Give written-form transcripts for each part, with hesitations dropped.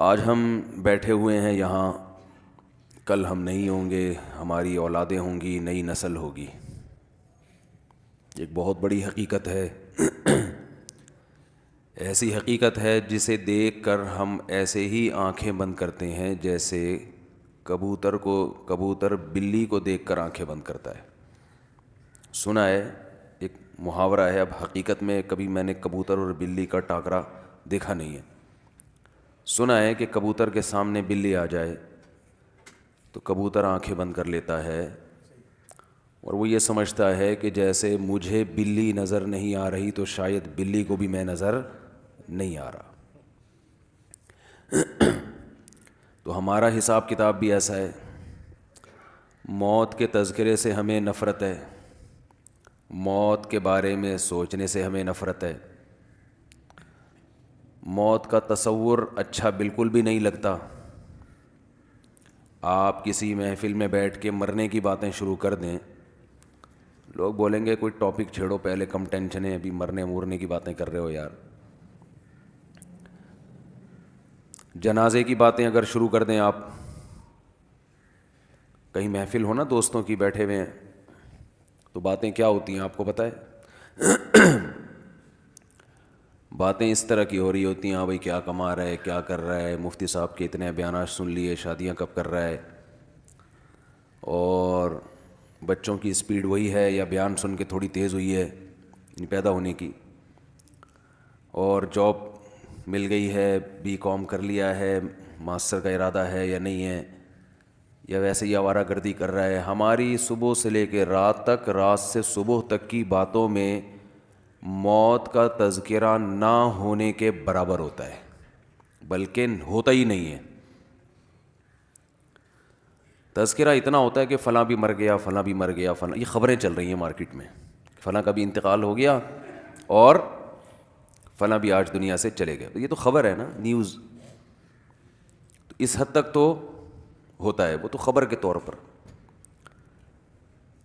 آج ہم بیٹھے ہوئے ہیں یہاں، کل ہم نہیں ہوں گے، ہماری اولادیں ہوں گی، نئی نسل ہوگی۔ ایک بہت بڑی حقیقت ہے، ایسی حقیقت ہے جسے دیکھ کر ہم ایسے ہی آنکھیں بند کرتے ہیں جیسے کبوتر بلی کو دیکھ کر آنکھیں بند کرتا ہے۔ سنا ہے، ایک محاورہ ہے، اب حقیقت میں کبھی میں نے کبوتر اور بلی کا ٹاکرا دیکھا نہیں ہے۔ سنا ہے کہ کبوتر کے سامنے بلی آ جائے تو کبوتر آنکھیں بند کر لیتا ہے، اور وہ یہ سمجھتا ہے کہ جیسے مجھے بلی نظر نہیں آ رہی تو شاید بلی کو بھی میں نظر نہیں آ رہا۔ تو ہمارا حساب کتاب بھی ایسا ہے، موت کے تذکرے سے ہمیں نفرت ہے، موت کے بارے میں سوچنے سے ہمیں نفرت ہے، موت کا تصور اچھا بالکل بھی نہیں لگتا۔ آپ کسی محفل میں بیٹھ کے مرنے کی باتیں شروع کر دیں، لوگ بولیں گے کوئی ٹاپک چھیڑو، پہلے کم ٹینشن ہے، ابھی مرنے مورنے کی باتیں کر رہے ہو یار۔ جنازے کی باتیں اگر شروع کر دیں، آپ کہیں محفل ہو نا دوستوں کی، بیٹھے ہوئے ہیں، تو باتیں کیا ہوتی ہیں آپ کو پتہ ہے؟ باتیں اس طرح کی ہو رہی ہوتی ہیں، ہاں بھائی کیا کما رہا ہے، کیا کر رہا ہے، مفتی صاحب کے اتنے بیانات سن لیے، شادیاں کب کر رہا ہے، اور بچوں کی سپیڈ وہی ہے یا بیان سن کے تھوڑی تیز ہوئی ہے پیدا ہونے کی، اور جاب مل گئی ہے، BCom کر لیا ہے، ماسٹر کا ارادہ ہے یا نہیں ہے، یا ویسے ہی آوارہ گردی کر رہا ہے۔ ہماری صبح سے لے کے رات تک، رات سے صبح تک کی باتوں میں موت کا تذکرہ نہ ہونے کے برابر ہوتا ہے، بلکہ ہوتا ہی نہیں ہے۔ تذکرہ اتنا ہوتا ہے کہ فلاں بھی مر گیا، فلاں بھی مر گیا، فلاں، یہ خبریں چل رہی ہیں مارکیٹ میں، فلاں کا بھی انتقال ہو گیا اور فلاں بھی آج دنیا سے چلے گئے۔ یہ تو خبر ہے نا، نیوز۔ تو اس حد تک تو ہوتا ہے، وہ تو خبر کے طور پر۔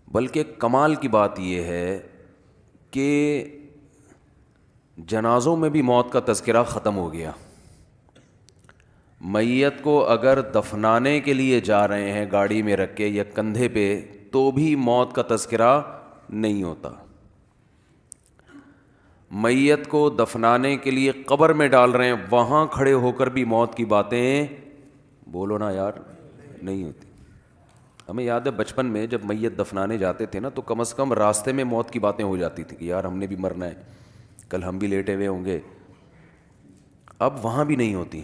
بلکہ کمال کی بات یہ ہے کہ جنازوں میں بھی موت کا تذکرہ ختم ہو گیا۔ میت کو اگر دفنانے کے لیے جا رہے ہیں گاڑی میں رکھ کے یا کندھے پہ، تو بھی موت کا تذکرہ نہیں ہوتا۔ میت کو دفنانے کے لیے قبر میں ڈال رہے ہیں، وہاں کھڑے ہو کر بھی موت کی باتیں بولو نا یار، نہیں ہوتی۔ ہمیں یاد ہے بچپن میں جب میت دفنانے جاتے تھے نا، تو کم از کم راستے میں موت کی باتیں ہو جاتی تھی کہ یار ہم نے بھی مرنا ہے، کل ہم بھی لیٹے ہوئے ہوں گے۔ اب وہاں بھی نہیں ہوتی،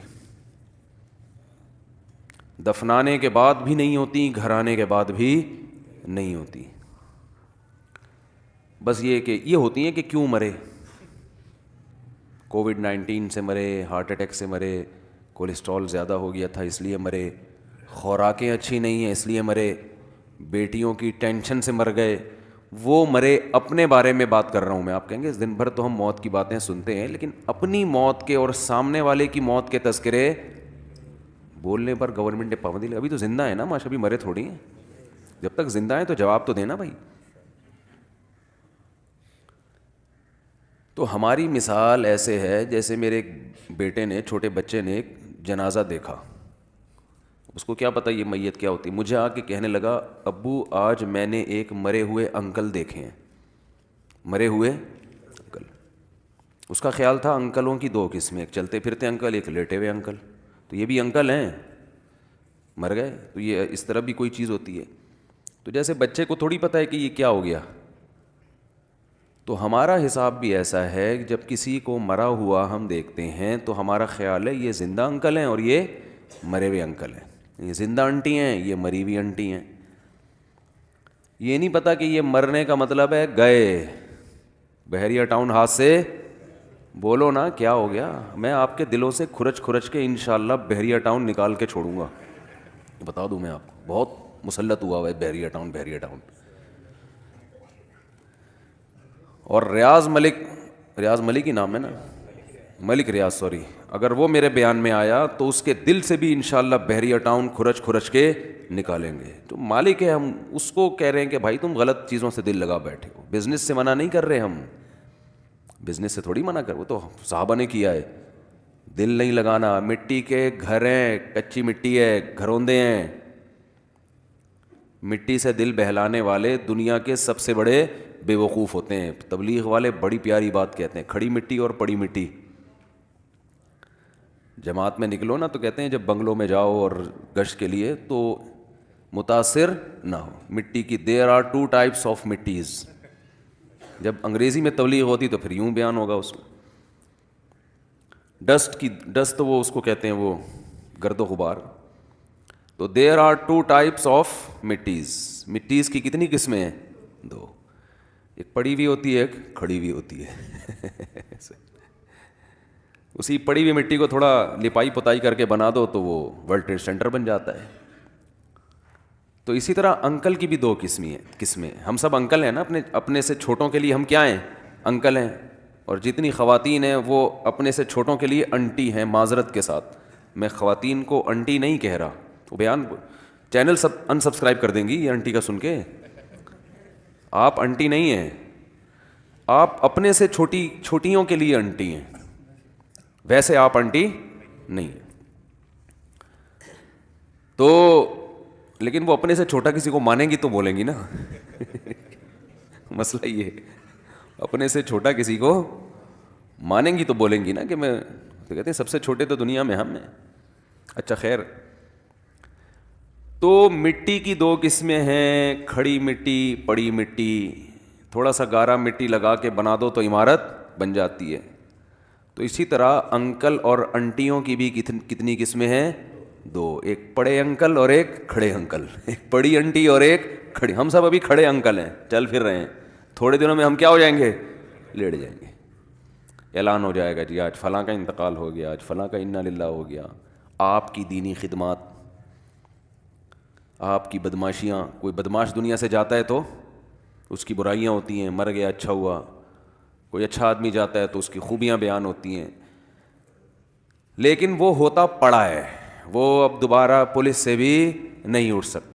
دفنانے کے بعد بھی نہیں ہوتی، گھر آنے کے بعد بھی نہیں ہوتی۔ بس یہ کہ یہ ہوتی ہیں کہ کیوں مرے، کووڈ-19 سے مرے، ہارٹ اٹیک سے مرے، کولیسٹرول زیادہ ہو گیا تھا اس لیے مرے، خوراکیں اچھی نہیں ہیں اس لیے مرے، بیٹیوں کی ٹینشن سے مر گئے، وہ مرے۔ اپنے بارے میں بات کر رہا ہوں میں۔ آپ کہیں گے دن بھر تو ہم موت کی باتیں سنتے ہیں، لیکن اپنی موت کے اور سامنے والے کی موت کے تذکرے بولنے پر گورنمنٹ نے پابندی لگائی۔ ابھی تو زندہ ہے نا ماشاء، ابھی مرے تھوڑی ہیں۔ جب تک زندہ ہیں تو جواب تو دینا بھائی۔ تو ہماری مثال ایسے ہے جیسے میرے ایک بیٹے نے، چھوٹے بچے نے ایک جنازہ دیکھا، اس کو کیا پتہ یہ میت کیا ہوتی، مجھے آ کے کہنے لگا ابو آج میں نے ایک مرے ہوئے انکل دیکھے ہیں۔ مرے ہوئے انکل، اس کا خیال تھا انکلوں کی دو قسمیں، ایک چلتے پھرتے انکل، ایک لیٹے ہوئے انکل۔ تو یہ بھی انکل ہیں، مر گئے، تو یہ اس طرح بھی کوئی چیز ہوتی ہے۔ تو جیسے بچے کو تھوڑی پتہ ہے کہ یہ کیا ہو گیا، تو ہمارا حساب بھی ایسا ہے کہ جب کسی کو مرا ہوا ہم دیکھتے ہیں تو ہمارا خیال ہے یہ زندہ انکل ہیں اور یہ مرے ہوئے انکل ہیں، یہ زندہ انٹی ہیں، یہ مری ہوئی انٹی ہیں۔ یہ نہیں پتا کہ یہ مرنے کا مطلب ہے گئے، بحریہ ٹاؤن ہاتھ سے بولو نا کیا ہو گیا۔ میں آپ کے دلوں سے کھرچ کھرچ کے انشاءاللہ بحریہ ٹاؤن نکال کے چھوڑوں گا، بتا دوں میں آپ کو، بہت مسلط ہوا ہے بحریہ ٹاؤن، بحریہ ٹاؤن۔ اور ریاض ملک ہی نام ہے نا، ملک ریاض، سوری، اگر وہ میرے بیان میں آیا تو اس کے دل سے بھی انشاءاللہ بحریہ ٹاؤن کھرچ کھرچ کے نکالیں گے۔ تو مالک ہے، ہم اس کو کہہ رہے ہیں کہ بھائی تم غلط چیزوں سے دل لگا بیٹھے ہو۔ بزنس سے منع نہیں کر رہے ہم، بزنس سے تھوڑی منع کر، وہ تو صحابہ نے کیا ہے، دل نہیں لگانا. مٹی کے گھر ہیں, کچی مٹی ہے, گھروندے ہیں. مٹی سے دل بہلانے والے دنیا کے سب سے بڑے بے وقوف ہوتے ہیں. تبلیغ والے بڑی پیاری بات کہتے ہیں, کھڑی مٹی اور پڑی مٹی. جماعت میں نکلو نا تو کہتے ہیں جب بنگلوں میں جاؤ اور گشت کے لیے تو متاثر نہ ہو. مٹی کی there are two types of مٹیز. جب انگریزی میں تبلیغ ہوتی تو پھر یوں بیان ہوگا اس میں. ڈسٹ وہ اس کو کہتے ہیں, وہ گرد و غبار. تو there are two types of مٹیز. مٹیز کی کتنی قسمیں ہیں؟ 2. ایک پڑی ہوئی ہوتی ہے, ایک کھڑی ہوئی ہوتی ہے. اسی پڑی ہوئی مٹی کو تھوڑا لپائی پتائی کر کے بنا دو تو وہ ورلڈ ٹریڈ سینٹر بن جاتا ہے. تو اسی طرح انکل کی بھی 2 قسمیں. ہم سب انکل ہیں نا, اپنے سے چھوٹوں کے لیے ہم کیا ہیں؟ انکل ہیں. اور جتنی خواتین ہیں وہ اپنے سے چھوٹوں کے لیے انٹی ہیں. معذرت کے ساتھ میں خواتین کو انٹی نہیں کہہ رہا. وہ بیان چینل سب انسبسکرائب کر دیں گی یہ انٹی کا سن کے. آپ انٹی نہیں ہیں, آپ اپنے سے چھوٹیوں کے لیے انٹی ہیں, ویسے آپ انٹی نہیں ہیں. تو لیکن وہ اپنے سے چھوٹا کسی کو مانیں گی تو بولیں گی نا. مسئلہ یہ اپنے سے چھوٹا کسی کو مانیں گی تو بولیں گی نا کہ میں تو کہتے ہیں سب سے چھوٹے تو دنیا میں ہم ہیں. اچھا خیر, تو مٹی کی 2 قسمیں ہیں, کھڑی مٹی, پڑی مٹی. تھوڑا سا گارا مٹی لگا کے بنا دو تو عمارت بن جاتی ہے. تو اسی طرح انکل اور انٹیوں کی بھی کتنی قسمیں ہیں؟ 2. ایک پڑے انکل اور ایک کھڑے انکل. ایک پڑی انٹی اور ایک کھڑی. ہم سب ابھی کھڑے انکل ہیں, چل پھر رہے ہیں. تھوڑے دنوں میں ہم کیا ہو جائیں گے؟ لیٹ جائیں گے. اعلان ہو جائے گا جی آج فلاں کا انتقال ہو گیا, آج فلاں کا انا للہ ہو گیا. آپ کی دینی خدمات, آپ کی بدماشیاں. کوئی بدماش دنیا سے جاتا ہے تو اس کی برائیاں ہوتی ہیں, مر گیا اچھا ہوا. کوئی اچھا آدمی جاتا ہے تو اس کی خوبیاں بیان ہوتی ہیں. لیکن وہ ہوتا پڑا ہے, وہ اب دوبارہ پولیس سے بھی نہیں اٹھ سکتا.